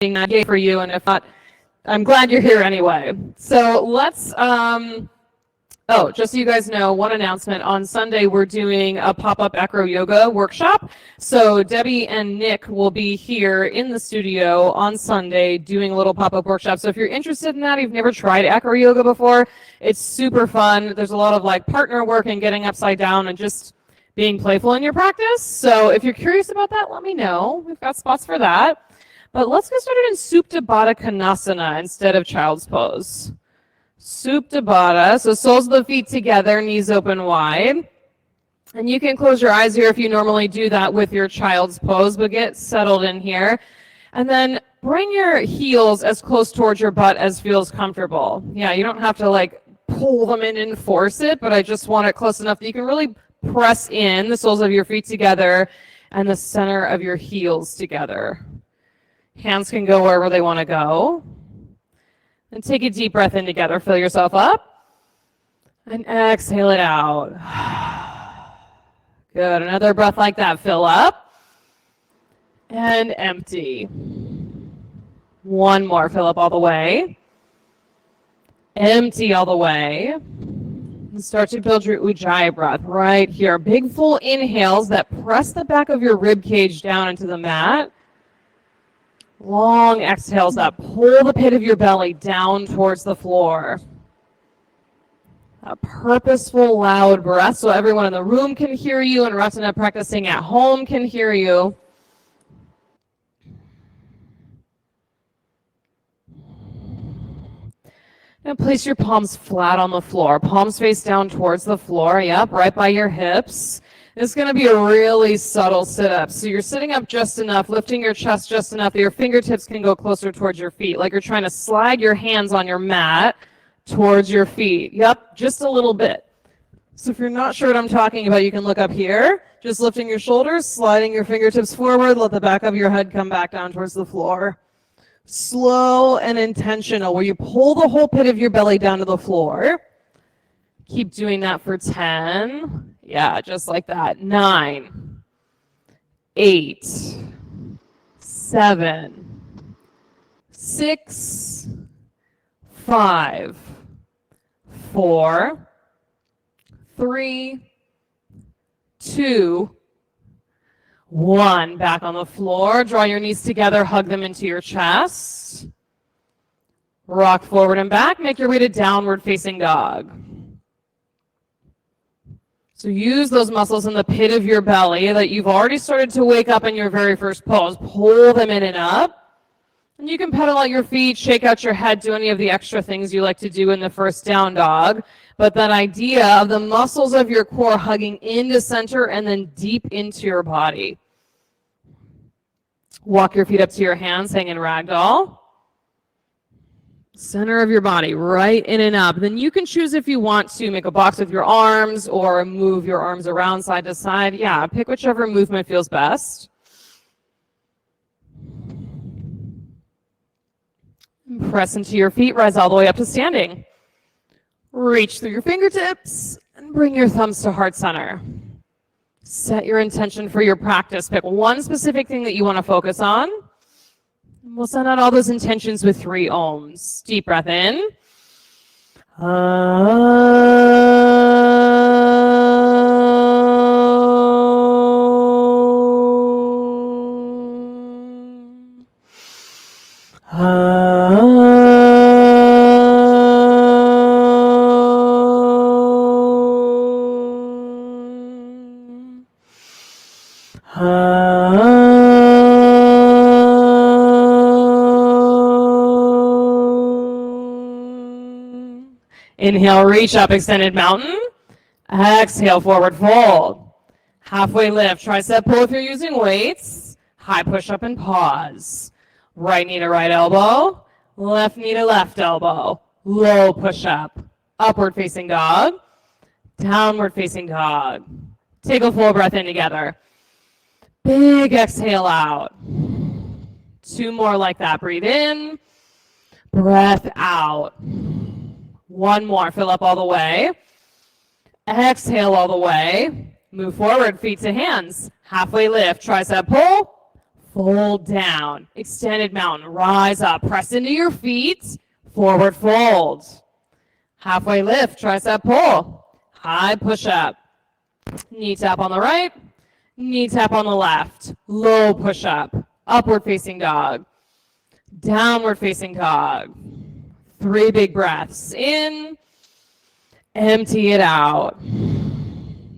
that yay for you, and if not, I'm glad you're here anyway. So let's, oh, just so you guys know, one announcement. On Sunday, we're doing a pop-up acro yoga workshop. So Debbie and Nick will be here in the studio on Sunday doing a little pop-up workshop. So if you're interested in that, you've never tried acro yoga before, it's super fun. There's a lot of like partner work and getting upside down and just being playful in your practice. So if you're curious about that, let me know. We've got spots for that. But let's get started in Supta Baddha Konasana instead of child's pose. Supta Baddha, so soles of the feet together, knees open wide. And you can close your eyes here if you normally do that with your child's pose, but get settled in here. And then bring your heels as close towards your butt as feels comfortable. Yeah, you don't have to like pull them in and force it, but I just want it close enough that you can really press in the soles of your feet together and the center of your heels together. Hands can go wherever they want to go. And take a deep breath in together. Fill yourself up. And exhale it out. Good. Another breath like that. Fill up. And empty. One more. Fill up all the way. Empty all the way. And start to build your Ujjayi breath right here. Big full inhales that press the back of your rib cage down into the mat. Long exhales up. Pull the pit of your belly down towards the floor. A purposeful, loud breath so everyone in the room can hear you and Ratana practicing at home can hear you. Now place your palms flat on the floor. Palms face down towards the floor. Yep, right by your hips. It's going to be a really subtle sit-up. So you're sitting up just enough, lifting your chest just enough that your fingertips can go closer towards your feet, like you're trying to slide your hands on your mat towards your feet. Yep, just a little bit. So if you're not sure what I'm talking about, you can look up here. Just lifting your shoulders, sliding your fingertips forward, let the back of your head come back down towards the floor. Slow and intentional, where you pull the whole pit of your belly down to the floor. Keep doing that for 10. Yeah, just like that. 9, 8, 7, 6, 5, 4, 3, 2, 1. Back on the floor. Draw your knees together. Hug them into your chest. Rock forward and back. Make your way to downward facing dog. So use those muscles in the pit of your belly that you've already started to wake up in your very first pose. Pull them in and up. And you can pedal out your feet, shake out your head, do any of the extra things you like to do in the first down dog. But that idea of the muscles of your core hugging into center and then deep into your body. Walk your feet up to your hands, hang in ragdoll. Center of your body, right in and up. Then you can choose if you want to make a box with your arms or move your arms around side to side. Yeah, pick whichever movement feels best. Press into your feet, rise all the way up to standing. Reach through your fingertips and bring your thumbs to heart center. Set your intention for your practice. Pick one specific thing that you want to focus on. We'll send out all those intentions with 3 ohms. Deep breath in. Inhale, reach up, extended mountain. Exhale, forward fold. Halfway lift, tricep pull if you're using weights. High push up and pause. Right knee to right elbow. Left knee to left elbow. Low push up. Upward facing dog. Downward facing dog. Take a full breath in together. Big exhale out. 2 more like that. Breathe in. Breath out. 1 more. Fill up all the way. Exhale all the way. Move forward, feet to hands. Halfway lift, tricep pull. fold down, extended mountain, rise up, press into your feet, forward fold. Halfway lift, tricep pull, high push up. Knee tap on the right, knee tap on the left, low push up, upward facing dog, downward facing dog. 3 big breaths in, empty it out.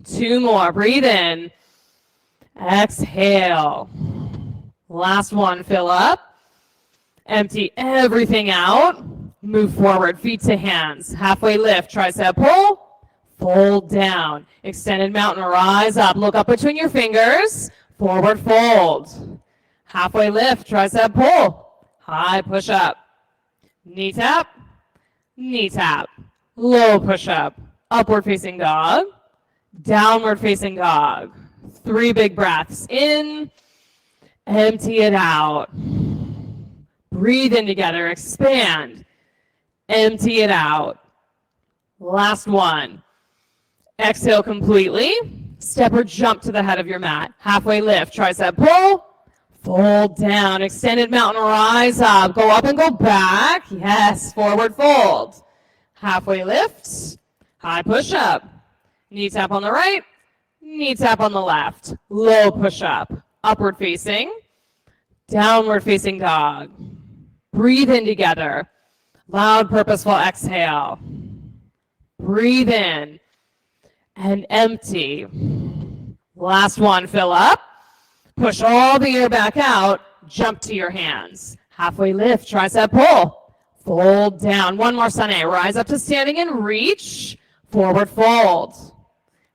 2 more, breathe in, exhale. Last one, fill up, empty everything out, move forward, feet to hands, halfway lift, tricep pull, fold down, extended mountain, rise up, look up between your fingers, forward fold. Halfway lift, tricep pull, high push up, knee tap, low push up, upward facing dog, downward facing dog. 3 big breaths in, empty it out. Breathe in together, expand, empty it out. Last one. Exhale completely. Step or jump to the head of your mat. Halfway lift, tricep pull, fold down, extended mountain, rise up, go up and go back. Yes, forward fold. Halfway lift, high push up. Knee tap on the right, knee tap on the left. Low push up, upward facing, downward facing dog. Breathe in together. Loud, purposeful exhale. Breathe in and empty. Last one, fill up. Push all the air back out. Jump to your hands. Halfway lift, tricep pull. Fold down. One more, Sunny. Rise up to standing and reach. Forward fold.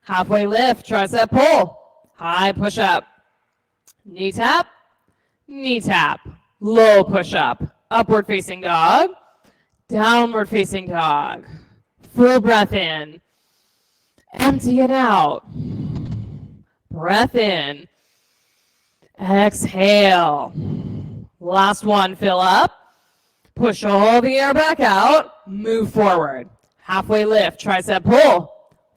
Halfway lift, tricep pull. High push up. Knee tap. Low push up. Upward facing dog. Downward facing dog. Full breath in. Empty it out. Breath in. Exhale. Last one, fill up. Push all the air back out. Move forward. Halfway lift, tricep pull.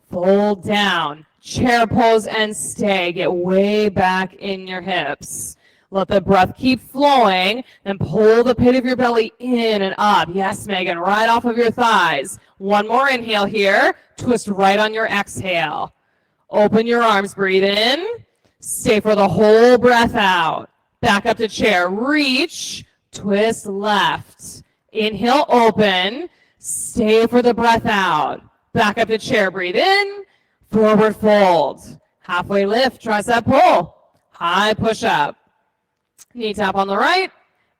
Fold down. Chair pose and stay. Get way back in your hips. Let the breath keep flowing and pull the pit of your belly in and up. Yes, Megan, right off of your thighs. One more inhale here. Twist right on your exhale. Open your arms, breathe in. Stay for the whole breath out. Back up to chair, reach, twist left. Inhale, open. Stay for the breath out. Back up to chair, breathe in. Forward fold. Halfway lift, tricep pull. High push up. Knee tap on the right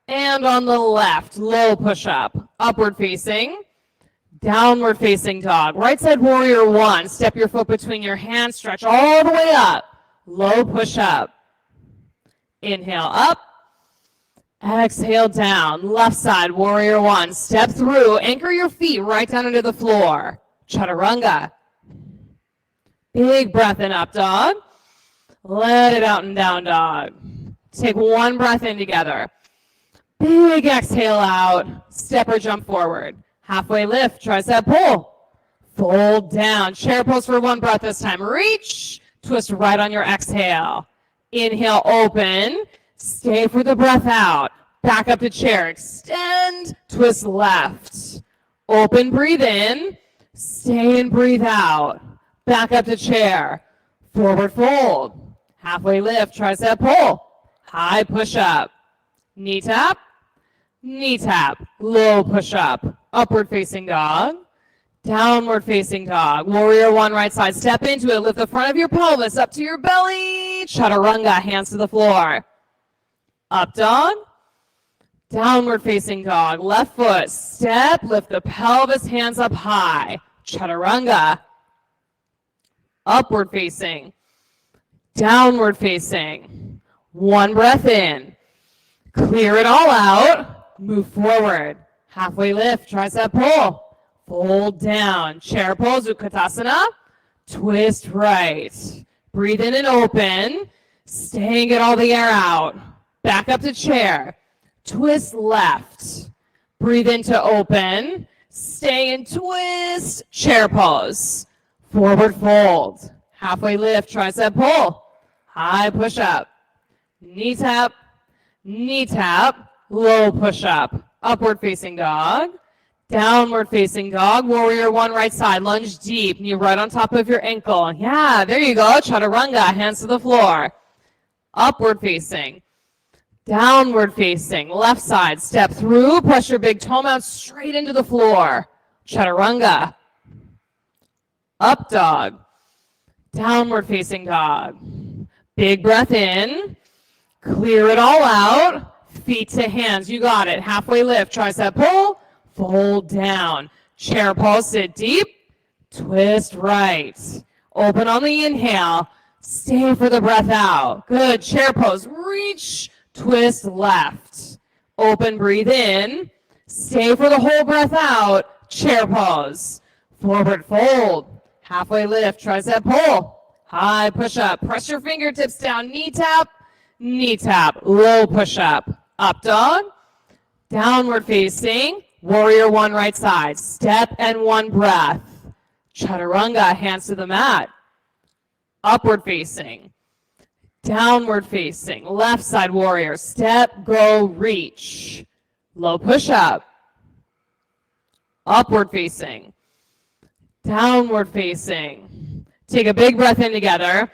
and on the left. Low push up. Upward facing. Downward facing dog. Right side warrior one. Step your foot between your hands. Stretch all the way up. Low push up. Inhale up. Exhale down. Left side warrior one. Step through. Anchor your feet right down into the floor. Chaturanga. Big breath in, up dog. Let it out and down dog. Take one breath in together. Big exhale out. Step or jump forward. Halfway lift, tricep pull. Fold down. Chair pose for one breath this time. Reach. Twist right on your exhale. Inhale, open. Stay for the breath out. Back up to chair. Extend. Twist left. Open, breathe in. Stay and breathe out. Back up to chair. Forward fold. Halfway lift, tricep pull. High push up. Knee tap. Low push up. Upward facing dog. Downward facing dog. Warrior one, right side. Step into it. Lift the front of your pelvis up to your belly. Chaturanga, hands to the floor. Up dog. Downward facing dog. Left foot. Step. Lift the pelvis. Hands up high. Chaturanga. Upward facing. Downward facing. One breath in. Clear it all out. Move forward. Halfway lift. Tricep pull. Fold down. Chair pose, Utkatasana. Twist right. Breathe in and open. Stay and get all the air out. Back up to chair. Twist left. Breathe into open. Stay and twist. Chair pose. Forward fold. Halfway lift. Tricep pull. High push up. Knee tap. knee tap, low push-up, upward facing dog, downward facing dog, warrior one right side, lunge deep, knee right on top of your ankle. Yeah, there you go, chaturanga, hands to the floor. Upward facing, downward facing, left side, step through, press your big toe mount straight into the floor. Chaturanga. Up dog, downward facing dog. Big breath in, clear it all out, feet to hands, you got it. Halfway lift, tricep pull, fold down. Chair pose, sit deep, twist right. Open on the inhale, stay for the breath out. Good, chair pose, reach, twist left. Open, breathe in, stay for the whole breath out, chair pose. Forward fold, halfway lift, tricep pull, high push up. Press your fingertips down, knee tap, low push up. Up dog, downward facing, warrior one right side. Step and one breath. Chaturanga, hands to the mat. Upward facing, downward facing, left side warrior. Step, go, reach. Low push up. Upward facing, downward facing. Take a big breath in together.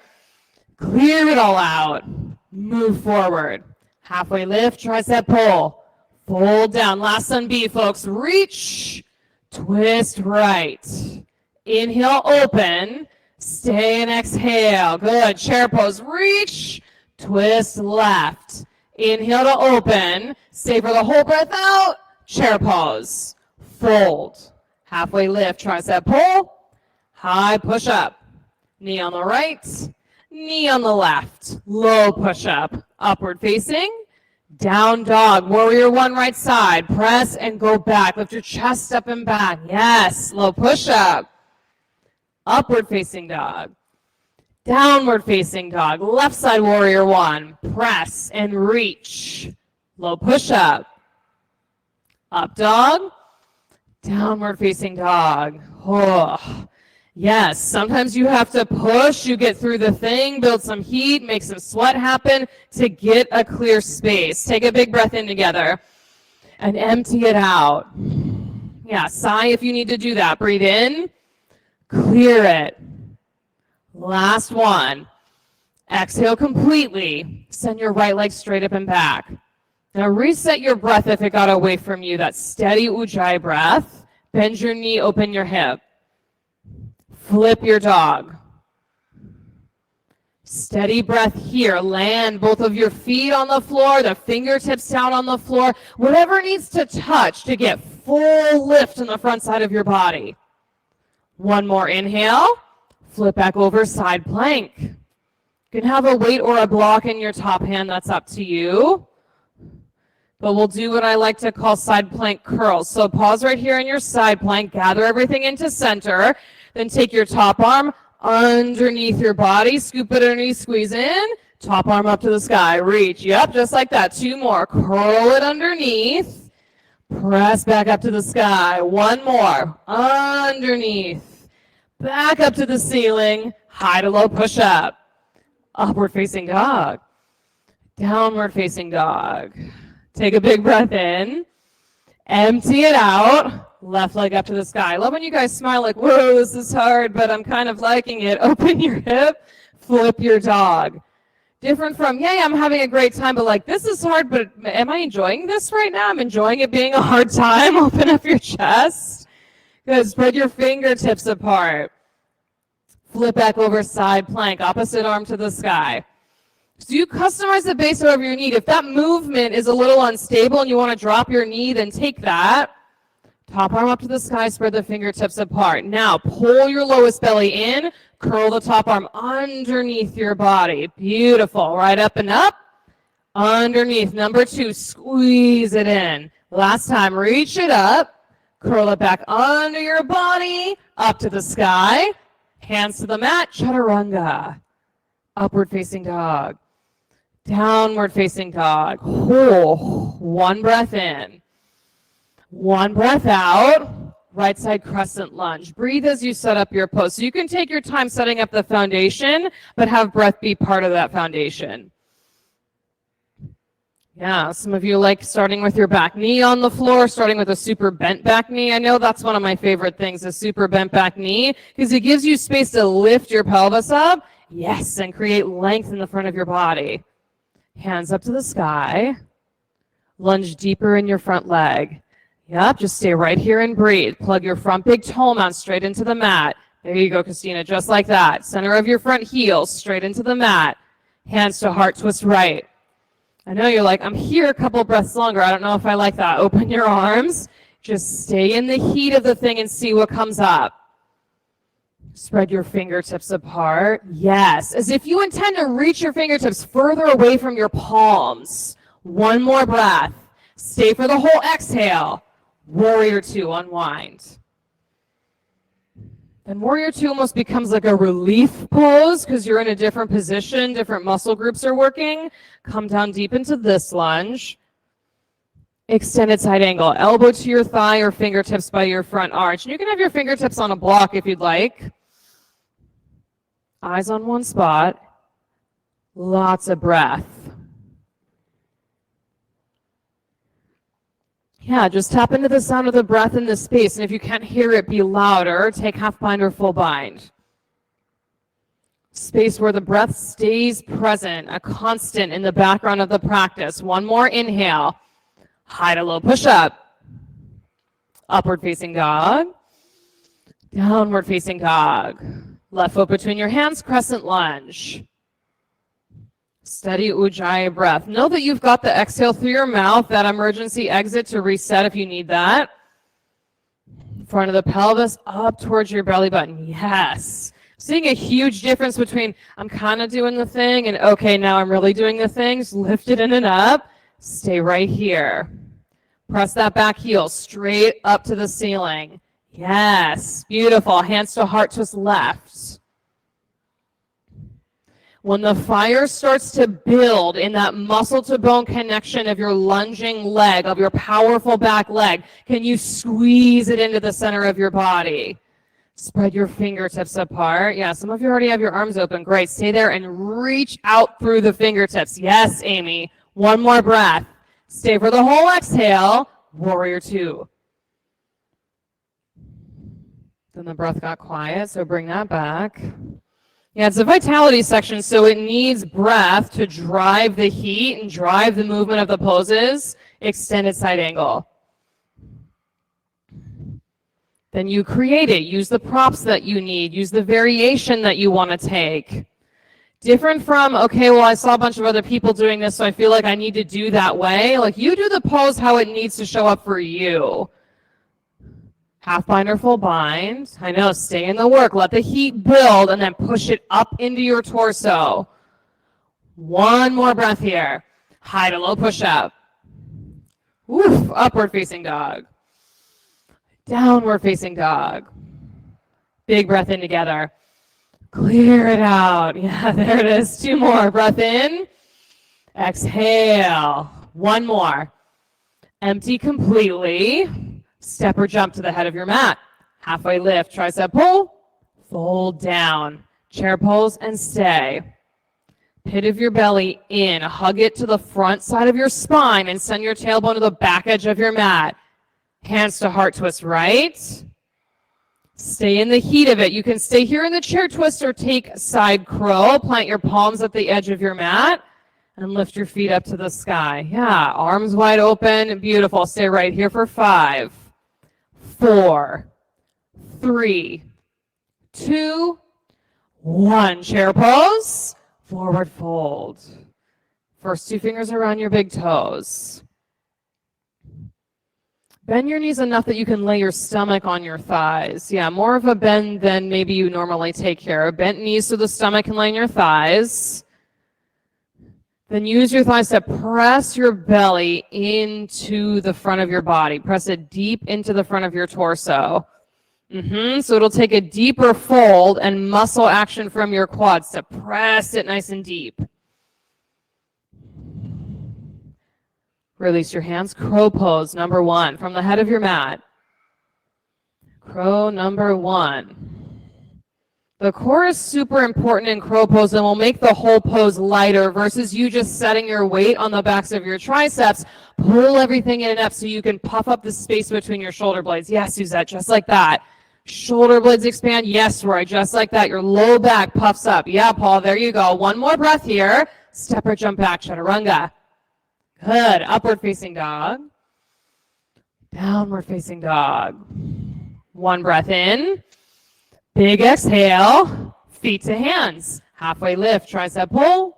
Clear it all out. Move forward. Halfway lift, tricep pull. Fold down. Last sun B, folks. Reach, twist right. Inhale, open. Stay and exhale. Good. Chair pose. Reach, twist left. Inhale to open. Stay for the whole breath out. Chair pose. Fold. Halfway lift, tricep pull. High push up. Knee on the right, knee on the left. Low push up. Upward facing. Down dog. Warrior one right side. Press and go back. Lift your chest up and back. Yes. Low push up. Upward facing dog. Downward facing dog. Left side warrior one. Press and reach. Low push up. Up dog. Downward facing dog. Oh. Yes, sometimes you have to push, you get through the thing, build some heat, make some sweat happen to get a clear space. Take a big breath in together and empty it out. Yeah, sigh if you need to do that. Breathe in, clear it. Last one. Exhale completely. Send your right leg straight up and back. Now reset your breath if it got away from you. That steady ujjayi breath. Bend your knee, open your hip. Flip your dog. Steady breath here. Land both of your feet on the floor, the fingertips down on the floor, whatever needs to touch to get full lift in the front side of your body. One more inhale. Flip back over, side plank. You can have a weight or a block in your top hand, that's up to you. But we'll do what I like to call side plank curls. So pause right here in your side plank, gather everything into center. Then take your top arm underneath your body, scoop it underneath, squeeze in, top arm up to the sky, reach. Yep, just like that. Two more. Curl it underneath, press back up to the sky. One more. Underneath, back up to the ceiling, high to low push up. Upward facing dog, downward facing dog. Take a big breath in, empty it out. Left leg up to the sky. I love when you guys smile like, whoa, this is hard, but I'm kind of liking it. Open your hip, flip your dog. Different from, yeah, I'm having a great time, but like, this is hard, but am I enjoying this right now? I'm enjoying it being a hard time. Open up your chest. Good, spread your fingertips apart. Flip back over side plank, opposite arm to the sky. So you customize the base however you need. If that movement is a little unstable and you want to drop your knee, then take that. Top arm up to the sky, spread the fingertips apart. Now, pull your lowest belly in, curl the top arm underneath your body. Beautiful. Right up and up. Underneath. Number two, squeeze it in. Last time, reach it up, curl it back under your body, up to the sky. Hands to the mat, chaturanga. Upward facing dog. Downward facing dog. Oh, one breath in. One breath out, right side crescent lunge. Breathe as you set up your pose. So you can take your time setting up the foundation, but have breath be part of that foundation. Yeah, some of you like starting with your back knee on the floor, starting with a super bent back knee. I know that's one of my favorite things, a super bent back knee, because it gives you space to lift your pelvis up, yes, and create length in the front of your body. Hands up to the sky. Lunge deeper in your front leg. Yep, just stay right here and breathe. Plug your front big toe mount straight into the mat. There you go, Christina, just like that. Center of your front heel, straight into the mat. Hands to heart twist right. I know you're like, I'm here a couple breaths longer. I don't know if I like that. Open your arms. Just stay in the heat of the thing and see what comes up. Spread your fingertips apart. Yes, as if you intend to reach your fingertips further away from your palms. One more breath. Stay for the whole exhale. Warrior two, unwind. And warrior two almost becomes like a relief pose because you're in a different position, different muscle groups are working. Come down deep into this lunge. Extended side angle, elbow to your thigh or fingertips by your front arch. And you can have your fingertips on a block if you'd like. Eyes on one spot. Lots of breath. Yeah, just tap into the sound of the breath in this space. And if you can't hear it, be louder. Take half bind or full bind. Space where the breath stays present, a constant in the background of the practice. One more inhale. High to low push-up. Upward facing dog. Downward facing dog. Left foot between your hands, crescent lunge. Steady Ujjayi breath. Know that you've got the exhale through your mouth, that emergency exit to reset if you need that. Front of the pelvis up towards your belly button. Yes. Seeing a huge difference between I'm kind of doing the thing and okay, now I'm really doing the things. Lift it in and up. Stay right here. Press that back heel straight up to the ceiling. Yes. Beautiful. Hands to heart twist left. When the fire starts to build in that muscle to bone connection of your lunging leg, of your powerful back leg, can you squeeze it into the center of your body? Spread your fingertips apart. Yeah, some of you already have your arms open. Great. Stay there and reach out through the fingertips. Yes, Amy. One more breath. Stay for the whole exhale. Warrior two. Then the breath got quiet, so bring that back. Yeah, it's a vitality section, so it needs breath to drive the heat and drive the movement of the poses. Extended side angle. Then you create it. Use the props that you need. Use the variation that you want to take. Different from, okay, well, I saw a bunch of other people doing this, so I feel like I need to do that way. Like, you do the pose how it needs to show up for you. Half bind or full bind. I know, stay in the work. Let the heat build and then push it up into your torso. One more breath here. High to low push up. Woof, upward facing dog. Downward facing dog. Big breath in together. Clear it out. Yeah, there it is. Two more. Breath in. Exhale. One more. Empty completely. Step or jump to the head of your mat. Halfway lift, tricep pull, fold down. Chair pose and stay. Pit of your belly in. Hug it to the front side of your spine and send your tailbone to the back edge of your mat. Hands to heart twist right. Stay in the heat of it. You can stay here in the chair twist or take side crow. Plant your palms at the edge of your mat. And lift your feet up to the sky. Yeah, arms wide open. Beautiful. Stay right here for 5, 4, 3, 2, 1. Chair pose. Forward fold. First 2 fingers around your big toes. Bend your knees enough that you can lay your stomach on your thighs. Yeah, more of a bend than maybe you normally take care of. Bent knees so the stomach can lay in your thighs. Then use your thighs to press your belly into the front of your body. Press it deep into the front of your torso. So it'll take a deeper fold and muscle action from your quads to press it nice and deep. Release your hands. Crow pose, number 1, from the head of your mat. Crow number 1. The core is super important in crow pose and will make the whole pose lighter versus you just setting your weight on the backs of your triceps. Pull everything in and up so you can puff up the space between your shoulder blades. Yes, Suzette, just like that. Shoulder blades expand. Yes, Roy, just like that. Your low back puffs up. Yeah, Paul, there you go. One more breath here. Step or jump back, chaturanga. Good. Upward facing dog. Downward facing dog. One breath in. Big exhale, feet to hands. Halfway lift, tricep pull,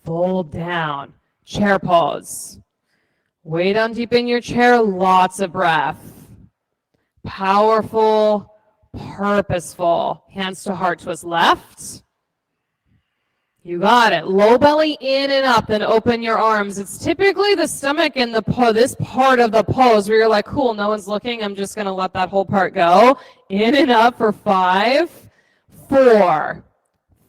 fold down. Chair pose. Way down deep in your chair, lots of breath. Powerful, purposeful. Hands to heart twist left. You got it. Low belly in and up, then open your arms. It's typically the stomach in this part of the pose where you're like, cool, no one's looking. I'm just going to let that whole part go. In and up for 5, 4,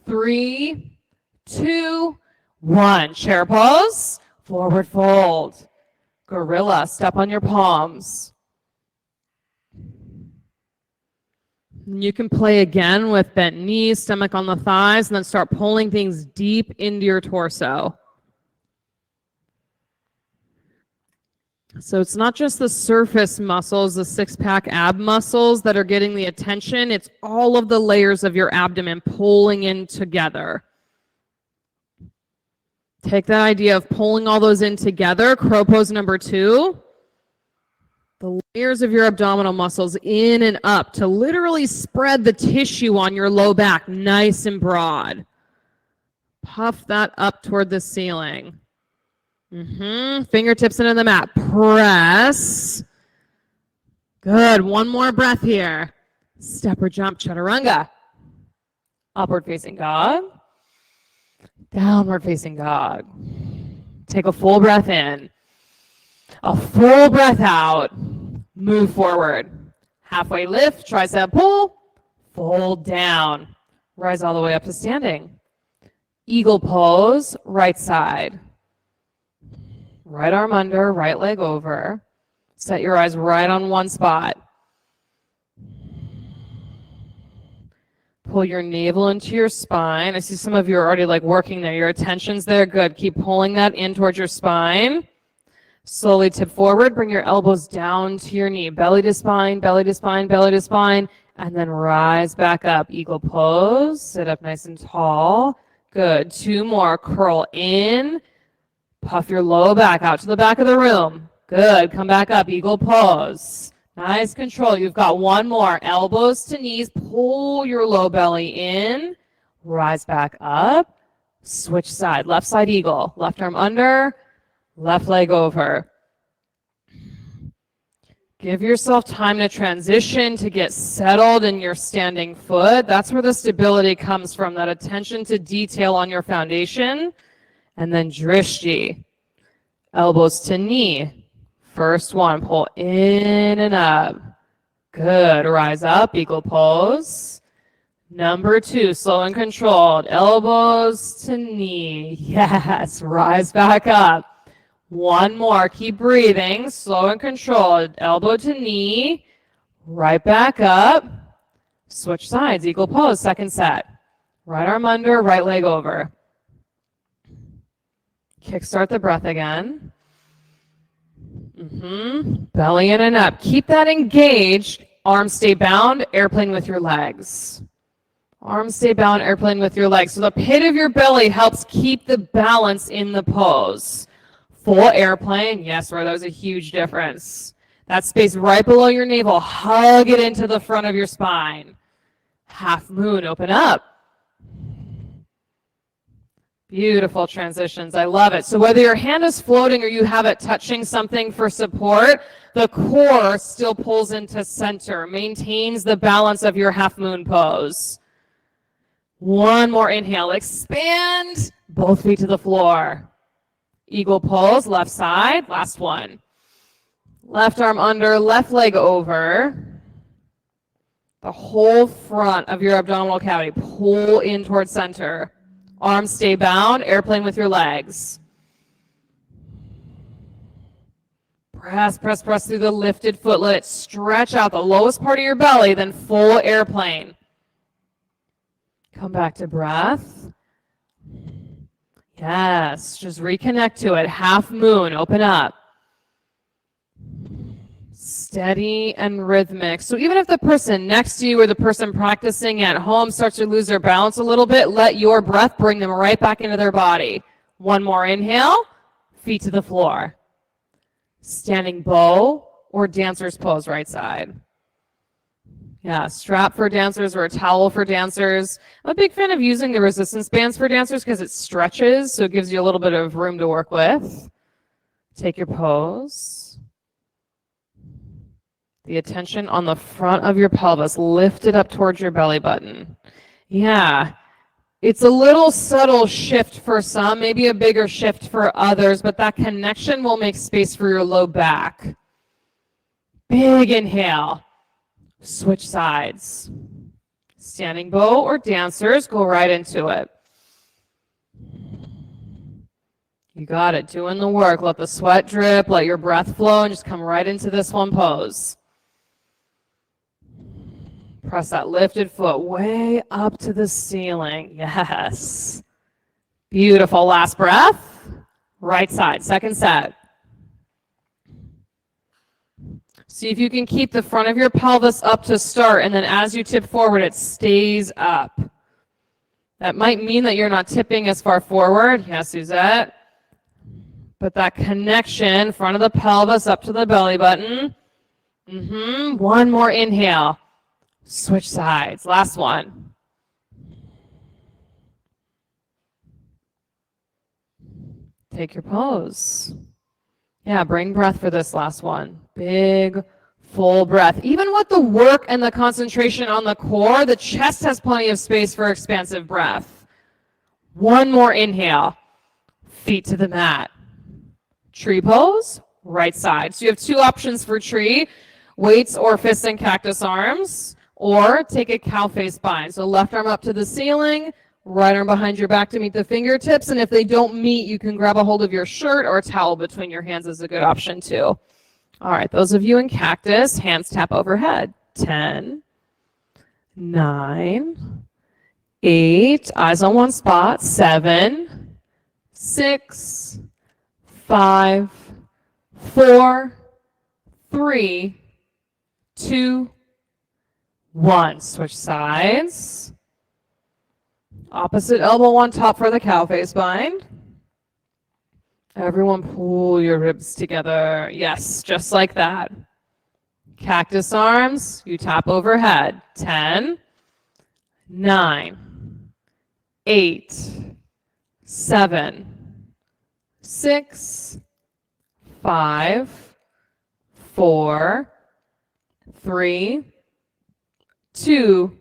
3, 2, 1. Chair pose. Forward fold. Gorilla. Step on your palms. You can play again with bent knees, stomach on the thighs, and then start pulling things deep into your torso. So it's not just the surface muscles, the six-pack ab muscles that are getting the attention. It's all of the layers of your abdomen pulling in together. Take that idea of pulling all those in together. Crow pose number 2. The layers of your abdominal muscles in and up to literally spread the tissue on your low back nice and broad. Puff that up toward the ceiling. Fingertips into the mat. Press. Good. One more breath here. Step or jump, chaturanga. Upward facing dog. Downward facing dog. Take a full breath in. A full breath out. Move forward. Halfway lift, tricep pull, fold down. Rise all the way up to standing. Eagle pose, right side. Right arm under, right leg over. Set your eyes right on one spot. Pull your navel into your spine. I see some of you are already like working there. Your attention's there. Good. Keep pulling that in towards your spine. Slowly tip forward, bring your elbows down to your knee. Belly to spine, belly to spine, belly to spine, and then rise back up. Eagle pose, sit up nice and tall. Good, 2 more. Curl in, puff your low back out to the back of the room. Good, come back up, eagle pose. Nice control, you've got 1 more. Elbows to knees, pull your low belly in, rise back up, switch side. Left side eagle, left arm under, left leg over. Give yourself time to transition, to get settled in your standing foot. That's where the stability comes from, that attention to detail on your foundation. And then drishti. Elbows to knee. First one, pull in and up. Good. Rise up, eagle pose. Number 2, slow and controlled. Elbows to knee. Yes. Rise back up. 1 more. Keep breathing. Slow and controlled. Elbow to knee. Right back up. Switch sides. Eagle pose. Second set. Right arm under. Right leg over. Kickstart the breath again. Belly in and up. Keep that engaged. Arms stay bound. Airplane with your legs. Arms stay bound. Airplane with your legs. So the pit of your belly helps keep the balance in the pose. Full airplane, yes, Roy, that was a huge difference. That space right below your navel, hug it into the front of your spine. Half moon, open up. Beautiful transitions, I love it. So whether your hand is floating or you have it touching something for support, the core still pulls into center, maintains the balance of your half moon pose. 1 more inhale, expand, both feet to the floor. Eagle pose, left side, last one. Left arm under, left leg over. The whole front of your abdominal cavity, pull in towards center. Arms stay bound, airplane with your legs. Press, press, press through the lifted footlet. Stretch out the lowest part of your belly, then full airplane. Come back to breath. Yes, just reconnect to it. Half moon, open up. Steady and rhythmic. So even if the person next to you or the person practicing at home starts to lose their balance a little bit, let your breath bring them right back into their body. One more inhale, feet to the floor. Standing bow or dancer's pose, right side. Yeah, strap for dancers or a towel for dancers. I'm a big fan of using the resistance bands for dancers because it stretches, so it gives you a little bit of room to work with. Take your pose. The attention on the front of your pelvis, lift it up towards your belly button. Yeah, it's a little subtle shift for some, maybe a bigger shift for others, but that connection will make space for your low back. Big inhale. Switch sides. Standing bow or dancers, go right into it. You got it. Doing the work. Let the sweat drip, let your breath flow, and just come right into this one pose. Press that lifted foot way up to the ceiling. Yes. Beautiful. Last breath. Right side. Second set. See if you can keep the front of your pelvis up to start, and then as you tip forward, it stays up. That might mean that you're not tipping as far forward. Yes, Suzette. But that connection, front of the pelvis up to the belly button. One more inhale. Switch sides. Last one. Take your pose. Yeah, bring breath for this last one. Big, full breath. Even with the work and the concentration on the core, the chest has plenty of space for expansive breath. One more inhale. Feet to the mat. Tree pose, right side. So you have two options for tree, weights or fists and cactus arms, or take a cow face bind. So left arm up to the ceiling, right arm behind your back to meet the fingertips, and if they don't meet, you can grab a hold of your shirt or a towel between your hands is a good option too. All right, those of you in cactus, hands tap overhead. 10, 9, 8, eyes on one spot. 7, 6, 5, 4, 3, 2, 1. Switch sides. Opposite elbow on top for the cow face bind. Everyone pull your ribs together. Yes, just like that. Cactus arms, you tap overhead. 10, 9, 8, 7, 6, 5, 4, 3, 2,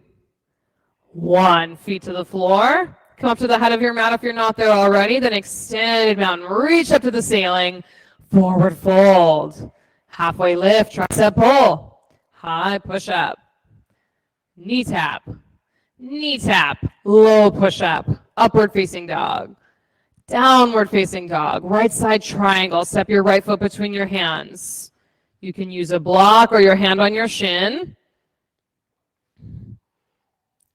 1. Feet to the floor. Come up to the head of your mat if you're not there already. Then extended mountain. Reach up to the ceiling. Forward fold. Halfway lift. Tricep pull. High push up. Knee tap. Knee tap. Low push up. Upward facing dog. Downward facing dog. Right side triangle. Step your right foot between your hands. You can use a block or your hand on your shin.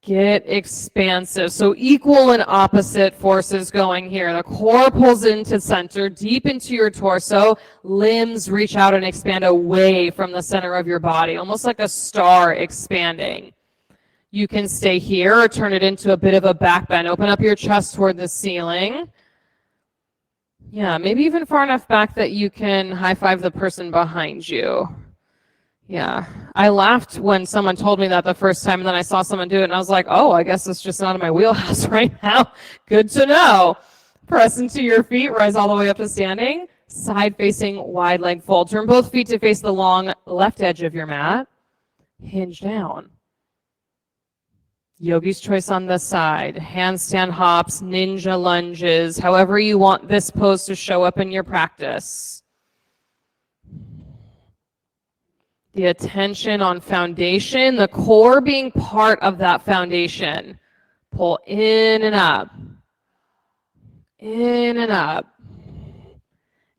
Get expansive. So equal and opposite forces going here. The core pulls into center, deep into your torso. Limbs reach out and expand away from the center of your body, almost like a star expanding. You can stay here or turn it into a bit of a back bend. Open up your chest toward the ceiling. Yeah, maybe even far enough back that you can high five the person behind you. Yeah, I laughed when someone told me that the first time, and then I saw someone do it, and I was like, oh, I guess it's just not in my wheelhouse right now. Good to know. Press into your feet, rise all the way up to standing. Side-facing wide leg fold. Turn both feet to face the long left edge of your mat. Hinge down. Yogi's choice on this side. Handstand hops, ninja lunges, however you want this pose to show up in your practice. The attention on foundation, the core being part of that foundation. Pull in and up. In and up.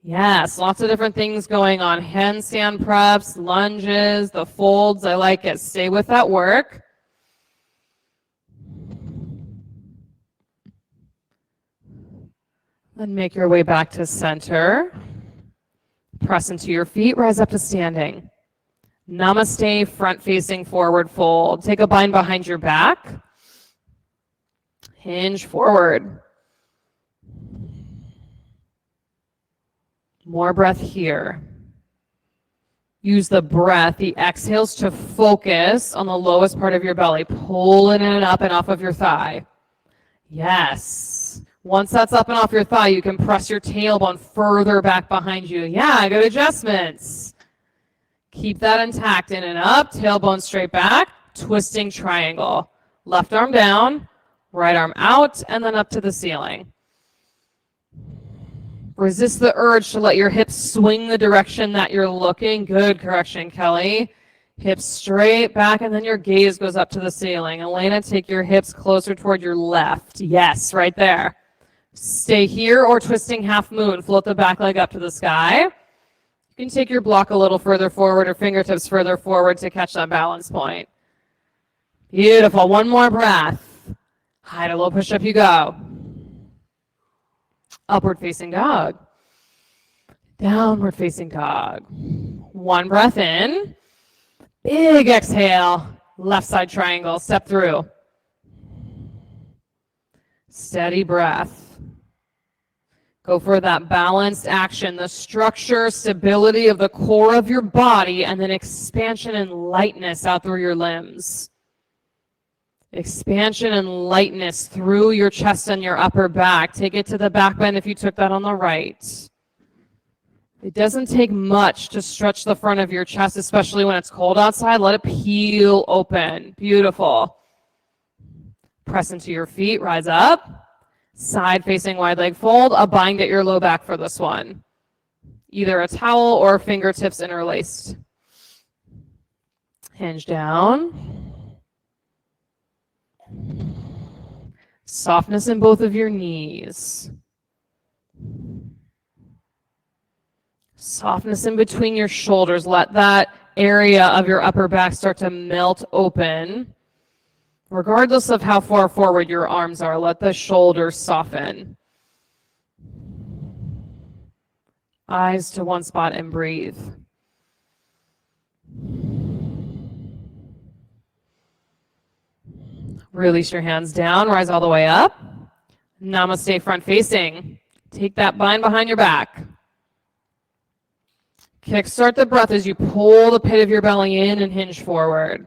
Yes, lots of different things going on. Handstand preps, lunges, the folds. I like it. Stay with that work. Then make your way back to center. Press into your feet, rise up to standing. Namaste, front facing forward fold. Take a bind behind your back. Hinge forward. More breath here. Use the breath, the exhales, to focus on the lowest part of your belly. Pull it in and up and off of your thigh. Yes. Once that's up and off your thigh, you can press your tailbone further back behind you. Yeah, good adjustments. Keep that intact, in and up, tailbone straight back, twisting triangle. Left arm down, right arm out, and then up to the ceiling. Resist the urge to let your hips swing the direction that you're looking. Good correction, Kelly. Hips straight back, and then your gaze goes up to the ceiling. Elena, take your hips closer toward your left. Yes, right there. Stay here or twisting half moon. Float the back leg up to the sky. You can take your block a little further forward or fingertips further forward to catch that balance point. Beautiful. One more breath. High to low push-up you go. Upward facing dog. Downward facing dog. One breath in. Big exhale. Left side triangle. Step through. Steady breath. Go for that balanced action, the structure, stability of the core of your body, and then expansion and lightness out through your limbs. Expansion and lightness through your chest and your upper back. Take it to the back bend if you took that on the right. It doesn't take much to stretch the front of your chest, especially when it's cold outside. Let it peel open. Beautiful. Press into your feet, rise up. Side facing wide leg fold, a bind at your low back for this one. Either a towel or fingertips interlaced. Hinge down. Softness in both of your knees. Softness in between your shoulders. Let that area of your upper back start to melt open. Regardless of how far forward your arms are, let the shoulders soften. Eyes to one spot and breathe. Release your hands down, rise all the way up. Namaste, front facing. Take that bind behind your back. Kickstart the breath as you pull the pit of your belly in and hinge forward.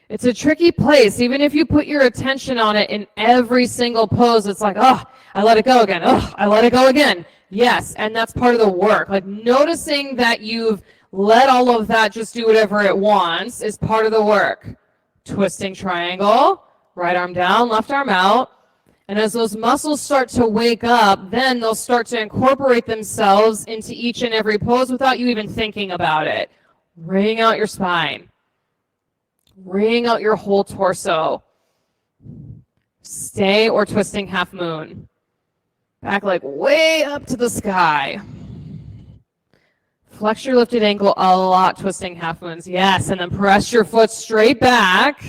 It's a tricky place. Even if you put your attention on it in every single pose, it's like, oh, I let it go again. Oh, I let it go again. Yes, and that's part of the work. Like noticing that you've let all of that just do whatever it wants is part of the work. Twisting triangle, right arm down, left arm out. And as those muscles start to wake up, then they'll start to incorporate themselves into each and every pose without you even thinking about it. Wring out your spine. Wring out your whole torso. Stay or twisting half moon. Back leg way up to the sky. Flex your lifted ankle a lot, twisting half moons. Yes, and then press your foot straight back.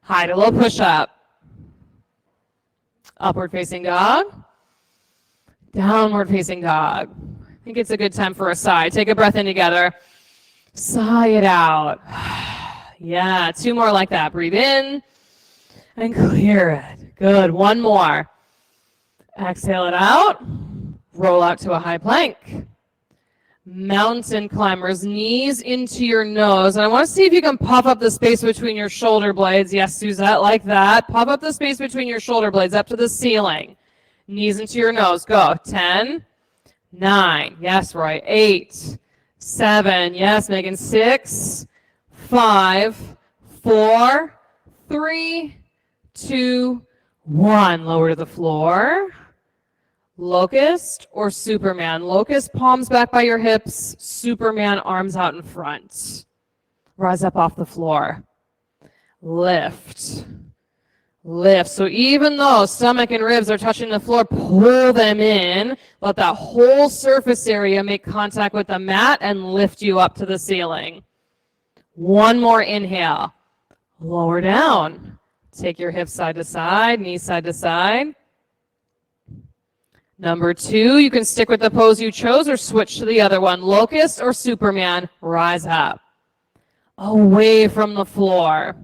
High to low push up. Upward facing dog. Downward facing dog. I think it's a good time for a sigh. Take a breath in together. Sigh it out. Yeah, two more like that. Breathe in and clear it. Good. One more. Exhale it out. Roll out to a high plank. Mountain climbers, knees into your nose. And I want to see if you can pop up the space between your shoulder blades. Yes, Suzette, like that. Pop up the space between your shoulder blades up to the ceiling. Knees into your nose. Go. 10, 9. Yes, Roy. 8, 7. Yes, Megan. 6, 5, 4, 3, 2, 1. Lower to the floor. Locust or Superman. Locust, palms back by your hips. Superman, arms out in front. Rise up off the floor. Lift. Lift. So even though stomach and ribs are touching the floor, pull them in. Let that whole surface area make contact with the mat and lift you up to the ceiling. One more inhale. Lower down. Take your hips side to side, knees side to side. Number 2, you can stick with the pose you chose or switch to the other one. Locust or Superman, rise up. Away from the floor.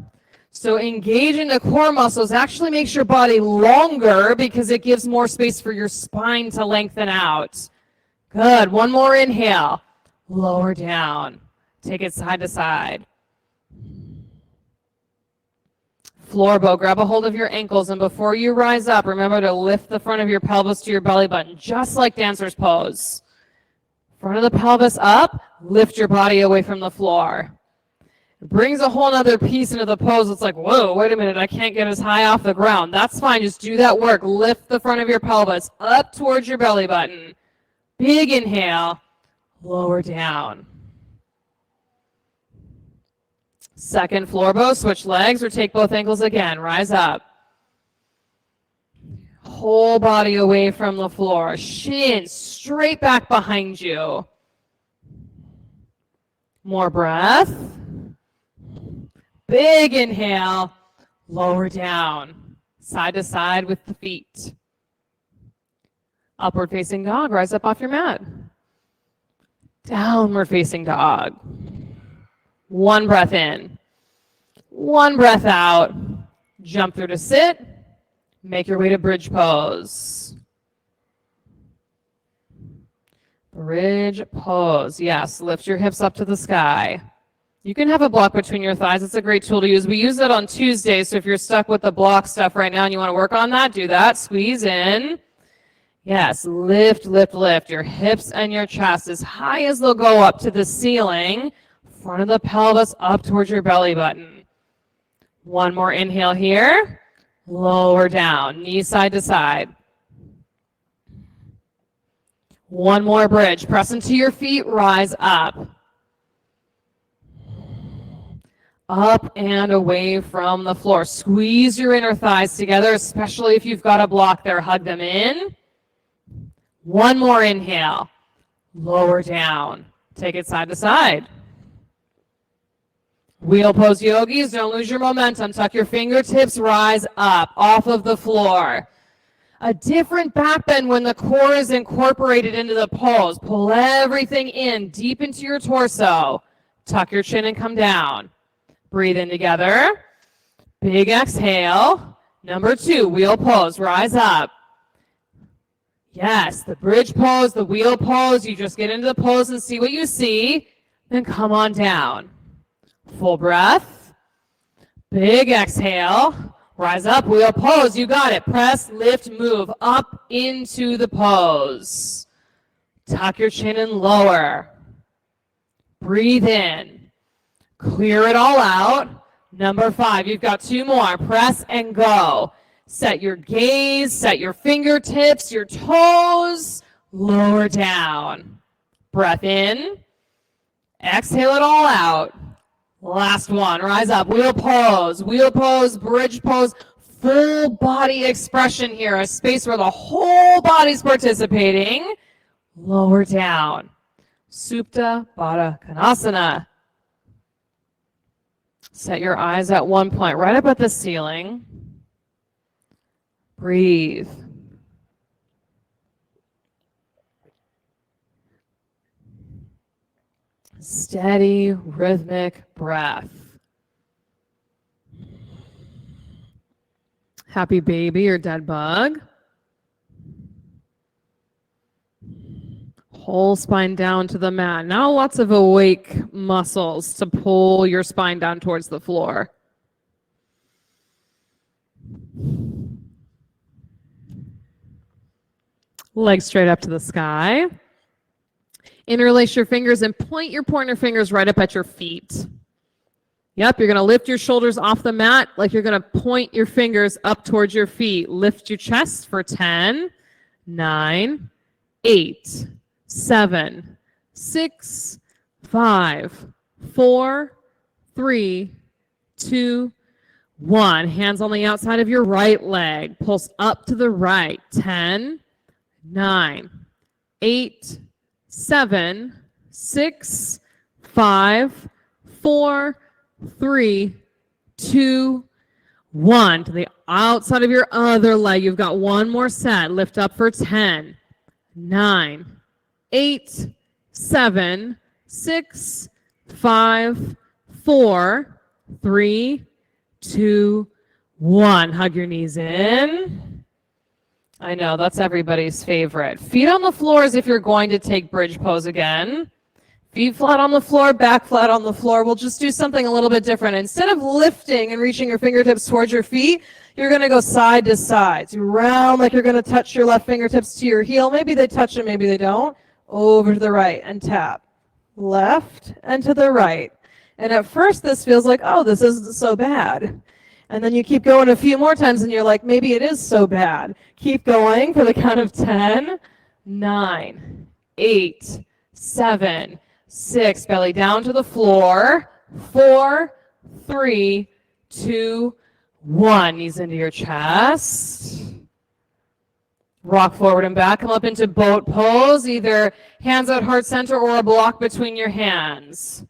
So engaging the core muscles actually makes your body longer because it gives more space for your spine to lengthen out. Good. One more inhale. Lower down. Take it side to side. Floor bow, grab a hold of your ankles, and before you rise up, remember to lift the front of your pelvis to your belly button, just like dancer's pose. Front of the pelvis up, lift your body away from the floor. It brings a whole other piece into the pose. It's like, whoa, wait a minute, I can't get as high off the ground. That's fine, just do that work. Lift the front of your pelvis up towards your belly button. Big inhale, lower down. Second floor bow, switch legs or take both ankles again. Rise up. Whole body away from the floor. Shin straight back behind you. More breath. Big inhale. Lower down. Side to side with the feet. Upward facing dog. Rise up off your mat. Downward facing dog. One breath in, one breath out. Jump through to sit. Make your way to bridge pose. Bridge pose. Yes, lift your hips up to the sky. You can have a block between your thighs. It's a great tool to use. We use it on Tuesdays, so if you're stuck with the block stuff right now and you want to work on that, do that. Squeeze in. Yes, lift, lift, lift. Your hips and your chest as high as they'll go up to the ceiling. Front of the pelvis up towards your belly button. One more inhale here. Lower down, knees side to side. One more bridge. Press into your feet, rise up. Up and away from the floor. Squeeze your inner thighs together, especially if you've got a block there. Hug them in. One more inhale. Lower down. Take it side to side. Wheel pose yogis, don't lose your momentum. Tuck your fingertips, rise up off of the floor. A different back bend when the core is incorporated into the pose. Pull everything in, deep into your torso. Tuck your chin and come down. Breathe in together. Big exhale. Number 2, wheel pose, rise up. Yes, the bridge pose, the wheel pose. You just get into the pose and see what you see. Then come on down. Full breath. Big exhale. Rise up, wheel pose. You got it. Press, lift, move up into the pose. Tuck your chin and lower. Breathe in. Clear it all out. Number 5, you've got 2 more. Press and go. Set your gaze, set your fingertips, your toes. Lower down. Breath in. Exhale it all out. Last one, rise up, wheel pose, bridge pose, full body expression here, a space where the whole body's participating. Lower down, Supta Baddha Konasana. Set your eyes at one point, right up at the ceiling. Breathe. Steady, rhythmic breath. Happy baby or dead bug. Whole spine down to the mat. Now lots of awake muscles to pull your spine down towards the floor. Legs straight up to the sky. Interlace your fingers and point your pointer fingers right up at your feet. Yep, you're going to lift your shoulders off the mat like you're going to point your fingers up towards your feet. Lift your chest for 10, 9, 8, 7, 6, 5, 4, 3, 2, 1. Hands on the outside of your right leg. Pulse up to the right. 10, 9, 8, 7, 6, 5, 4, 3, 2, 1. To the outside of your other leg. You've got one more set. Lift up for 10, 9, 8, 7, 6, 5, 4, 3, 2, 1. Hug your knees in. I know, that's everybody's favorite. Feet on the floor as if you're going to take bridge pose again. Feet flat on the floor, back flat on the floor. We'll just do something a little bit different. Instead of lifting and reaching your fingertips towards your feet, you're going to go side to side. So round like you're going to touch your left fingertips to your heel. Maybe they touch and maybe they don't. Over to the right and tap. Left and to the right. And at first this feels like, oh, this isn't so bad. And then you keep going a few more times and you're like, maybe it is so bad. Keep going for the count of 10, 9, 8, 7, 6, belly down to the floor, 4, 3, 2, 1. Knees into your chest. Rock forward and back. Come up into boat pose, either hands at heart center or a block between your hands.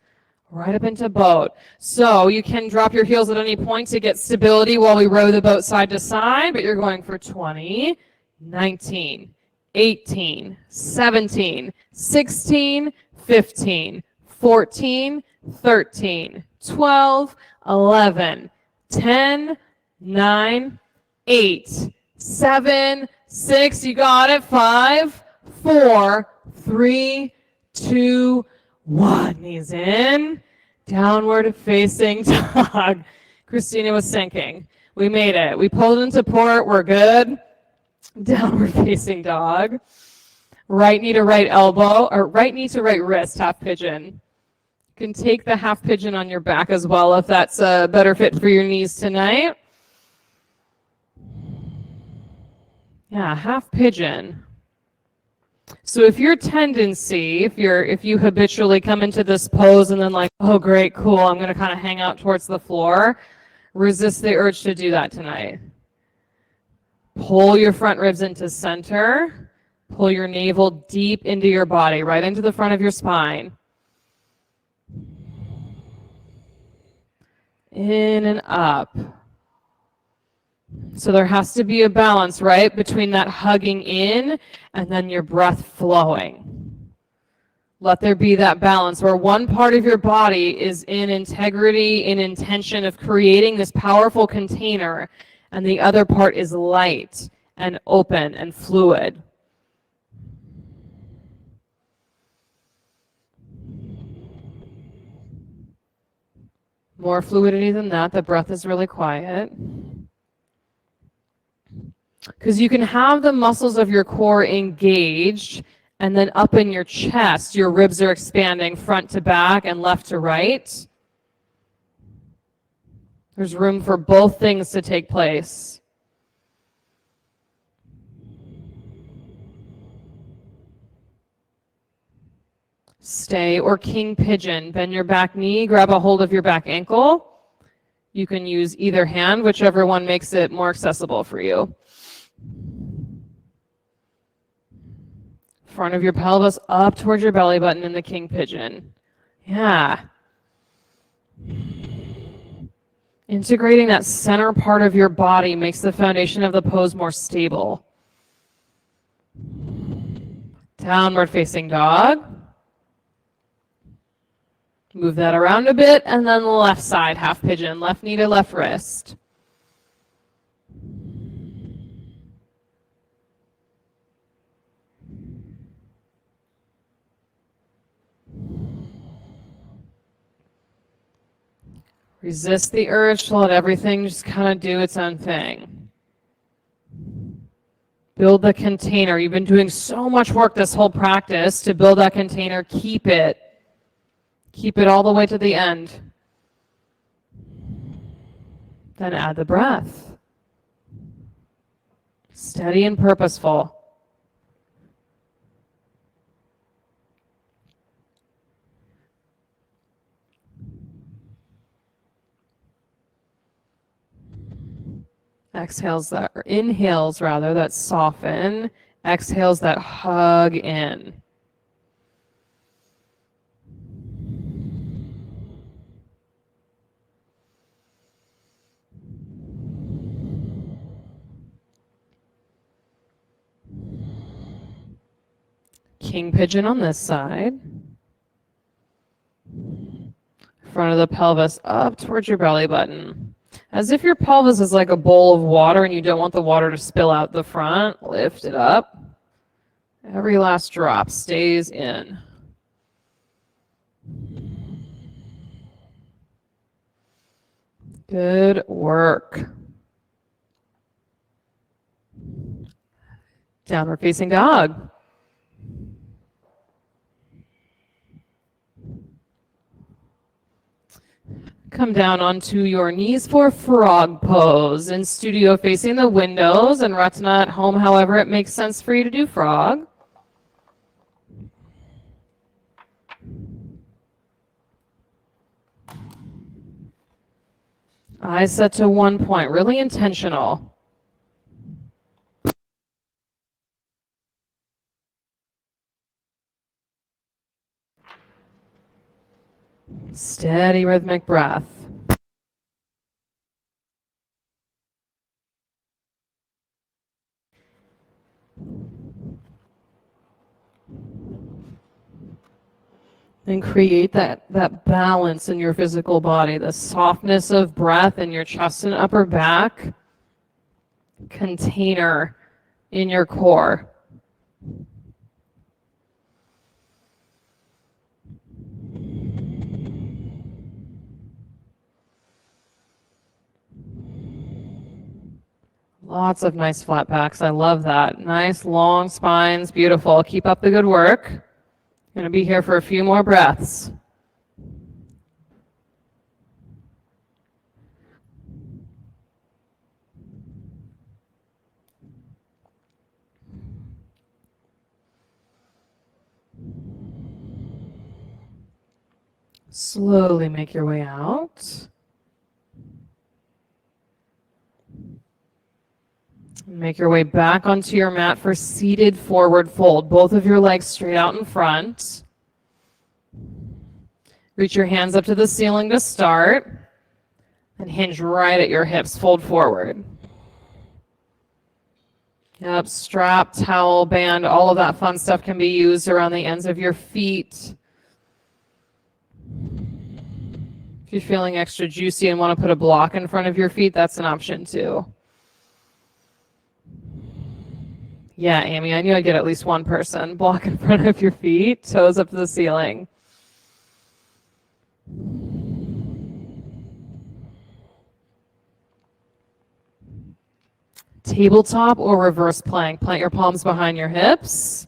Right up into boat. So you can drop your heels at any point to get stability while we row the boat side to side, but you're going for 20, 19, 18, 17, 16, 15, 14, 13, 12, 11, 10, 9, 8, 7, 6, you got it, 5, 4, 3, 2, 1. Knees in, downward facing dog. Christina was sinking. We made it. We pulled into port. We're good. Downward facing dog. Right knee to right elbow, or right knee to right wrist, half pigeon. You can take the half pigeon on your back as well if that's a better fit for your knees tonight. Yeah, half pigeon. So if your tendency, if you habitually come into this pose and then like, oh great, cool, I'm going to kind of hang out towards the floor, resist the urge to do that tonight. Pull your front ribs into center. Pull your navel deep into your body, right into the front of your spine. In and up. So there has to be a balance, right, between that hugging in and then your breath flowing. Let there be that balance where one part of your body is in integrity, in intention of creating this powerful container, and the other part is light and open and fluid. More fluidity than that. The breath is really quiet. Because you can have the muscles of your core engaged, and then up in your chest, your ribs are expanding front to back and left to right. There's room for both things to take place. Stay or king pigeon. Bend your back knee, grab a hold of your back ankle. You can use either hand, whichever one makes it more accessible for you. Front of your pelvis up towards your belly button in the king pigeon. Yeah. Integrating that center part of your body makes the foundation of the pose more stable. Downward facing dog. Move that around a bit, and then the left side, half pigeon, left knee to left wrist. Resist the urge to let everything just kind of do its own thing. Build the container. You've been doing so much work this whole practice to build that container. Keep it. Keep it all the way to the end. Then add the breath. Steady and purposeful. Exhales that, or inhales rather, that soften. Exhales that hug in. king pigeon on this side. Front of the pelvis up towards your belly button. As if your pelvis is like a bowl of water and you don't want the water to spill out the front. Lift it up. Every last drop stays in. Good work. Downward facing dog. Come down onto your knees for frog pose. In studio facing the windows, and Ratana at home, however it makes sense for you to do frog. Eyes set to one point, really intentional. Steady rhythmic breath. And create that balance in your physical body, the softness of breath in your chest and upper back, container in your core. Lots of nice flat backs. I love that. Nice long spines. Beautiful. Keep up the good work. Going to be here for a few more breaths. Slowly make your way out. Make your way back onto your mat for seated forward fold. Both of your legs straight out in front. Reach your hands up to the ceiling to start. And hinge right at your hips. Fold forward. Yep, strap, towel, band, all of that fun stuff can be used around the ends of your feet. If you're feeling extra juicy and want to put a block in front of your feet, that's an option too. Yeah, Amy, I knew I'd get at least one person. Block in front of your feet, toes up to the ceiling. Tabletop or reverse plank. Plant your palms behind your hips.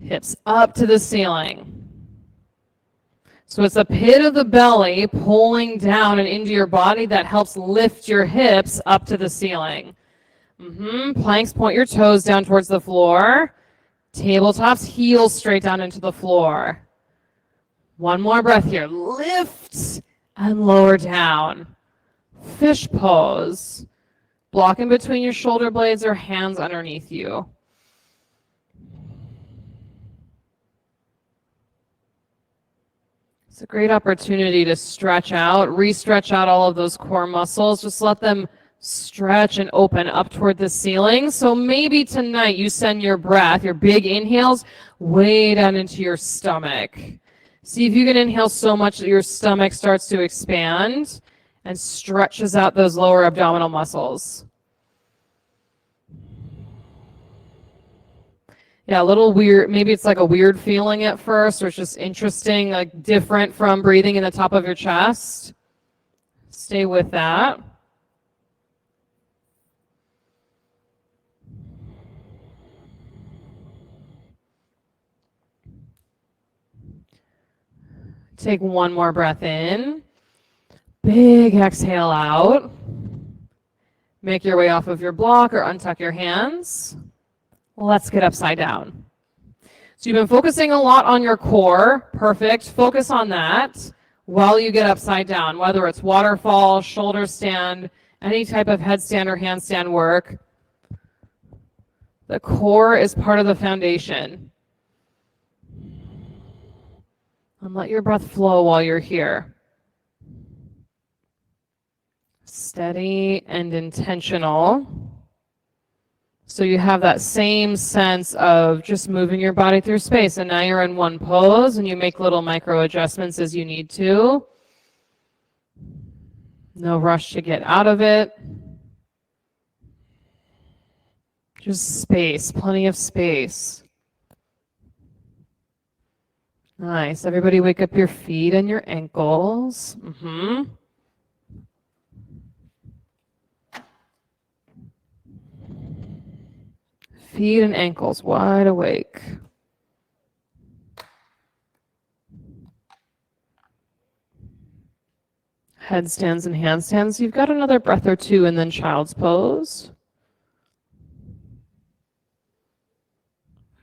Hips up to the ceiling. So it's the pit of the belly pulling down and into your body that helps lift your hips up to the ceiling. Planks, point your toes down towards the floor. Tabletops, heels straight down into the floor. One more breath here. Lift and lower down. Fish pose. Block in between your shoulder blades or hands underneath you. It's a great opportunity to stretch out, re-stretch out all of those core muscles. Just let them stretch and open up toward the ceiling. So maybe tonight you send your breath, your big inhales, way down into your stomach. See if you can inhale so much that your stomach starts to expand and stretches out those lower abdominal muscles. Yeah, a little weird. Maybe it's like a weird feeling at first, or it's just interesting, like different from breathing in the top of your chest. Stay with that. Take one more breath in. Big exhale out. Make your way off of your block or untuck your hands. Let's get upside down. So you've been focusing a lot on your core. Perfect. Focus on that while you get upside down, whether it's waterfall, shoulder stand, any type of headstand or handstand work. The core is part of the foundation. And let your breath flow while you're here. Steady and intentional. So you have that same sense of just moving your body through space. And now you're in one pose and you make little micro adjustments as you need to. No rush to get out of it. Just space, plenty of space. Nice. Everybody wake up your feet and your ankles. Feet and ankles wide awake. Headstands and handstands. You've got another breath or two and then child's pose.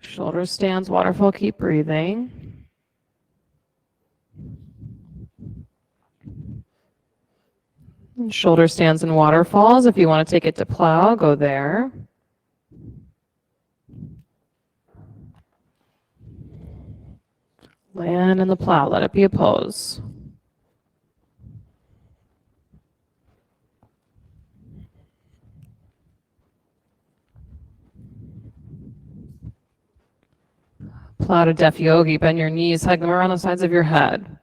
Shoulder stands, waterfall, keep breathing. And shoulder stands and waterfalls. If you want to take it to plow, go there. Land in the plow, let it be a pose. Plow to deaf yogi, bend your knees, hug them around the sides of your head.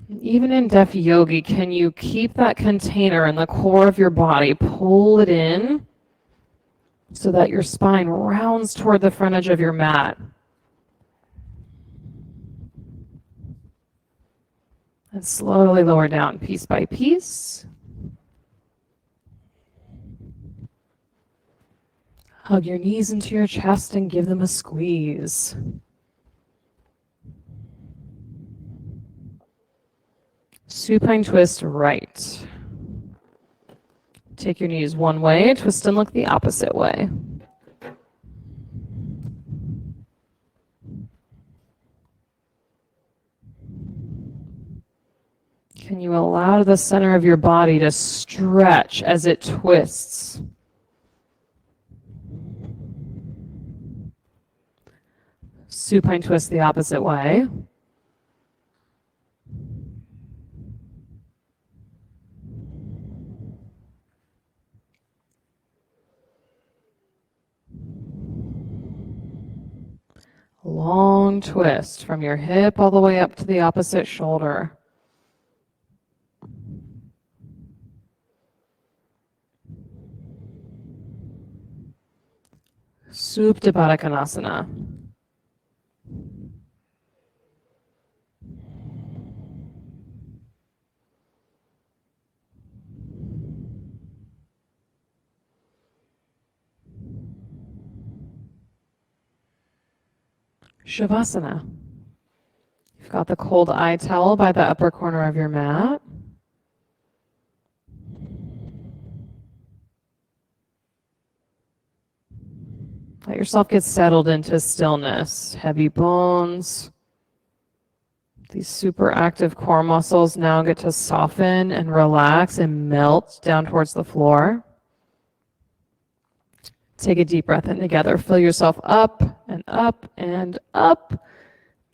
Even in deaf yogi, can you keep that container in the core of your body, pull it in so that your spine rounds toward the front edge of your mat. And slowly lower down piece by piece. Hug your knees into your chest and give them a squeeze. Supine twist right. Take your knees one way, twist and look the opposite way. Can you allow the center of your body to stretch as it twists? Supine twist the opposite way. Long twist from your hip all the way up to the opposite shoulder. Supta Baddha Konasana. Shavasana. You've got the cold eye towel by the upper corner of your mat. Let yourself get settled into stillness. Heavy bones. These super active core muscles now get to soften and relax and melt down towards the floor. Take a deep breath in together. Fill yourself up and up and up.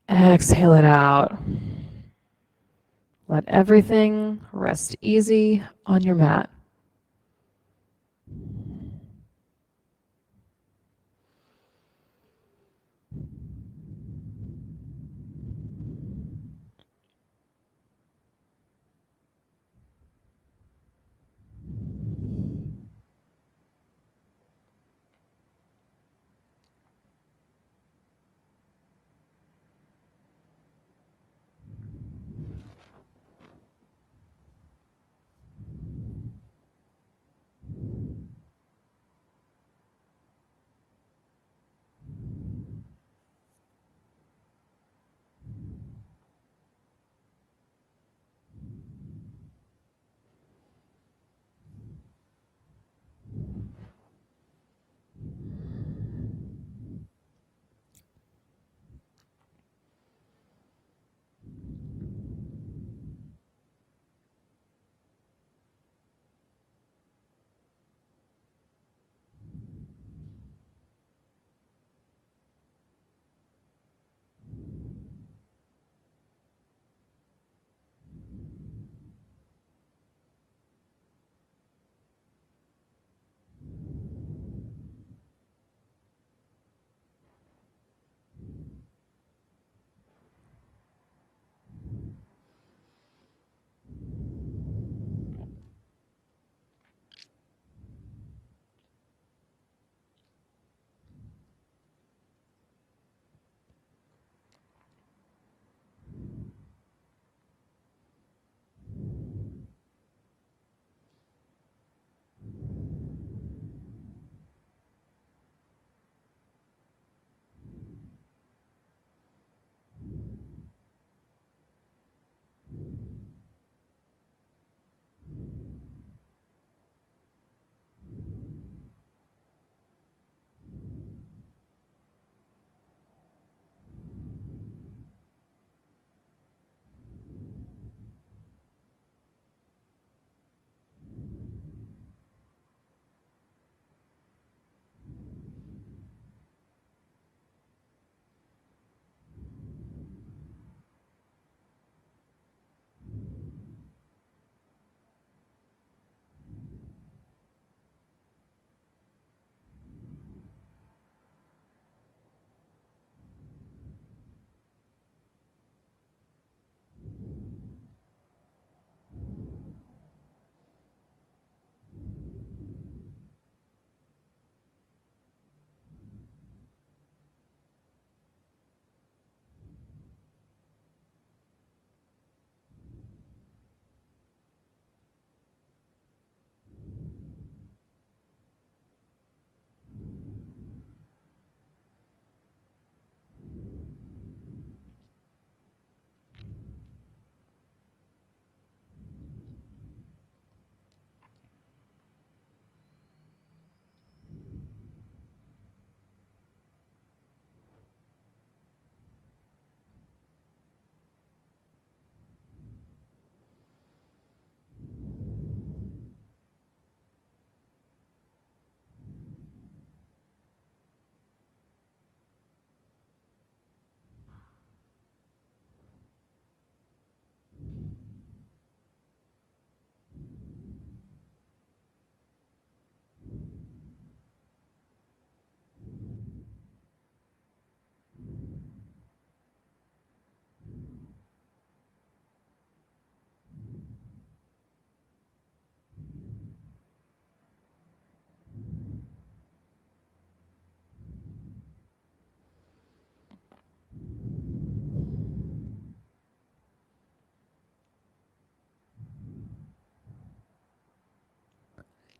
Exhale it out. Let everything rest easy on your mat.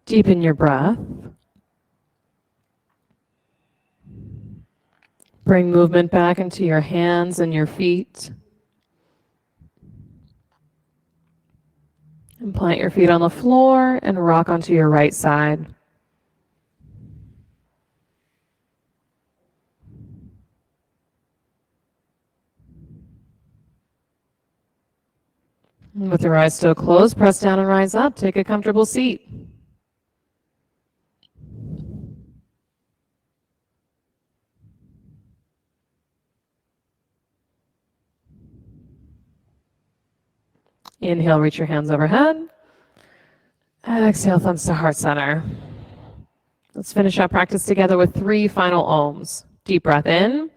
Deepen your breath. Bring movement back into your hands and your feet. And plant your feet on the floor and rock onto your right side. And with your eyes still closed, press down and rise up. Take a comfortable seat. Inhale, reach your hands overhead. Exhale, thumbs to heart center. Let's finish our practice together with 3 final ohms. Deep breath in.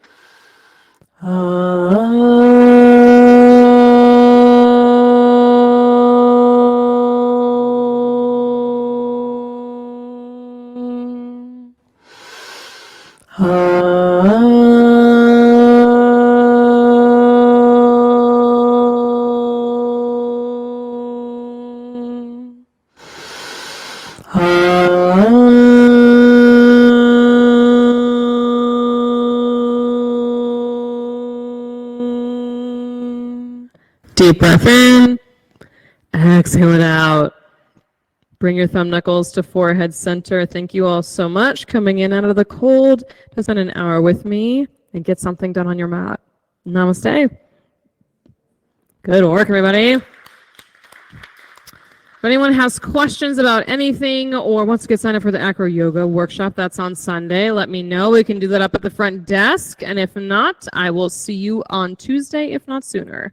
Deep breath in. Exhale it out. Bring your thumb knuckles to forehead center. Thank you all so much coming in out of the cold to spend an hour with me and get something done on your mat. Namaste. Good work, everybody. If anyone has questions about anything or wants to get signed up for the acro yoga workshop, that's on Sunday, let me know. We can do that up at the front desk. And if not, I will see you on Tuesday, if not sooner.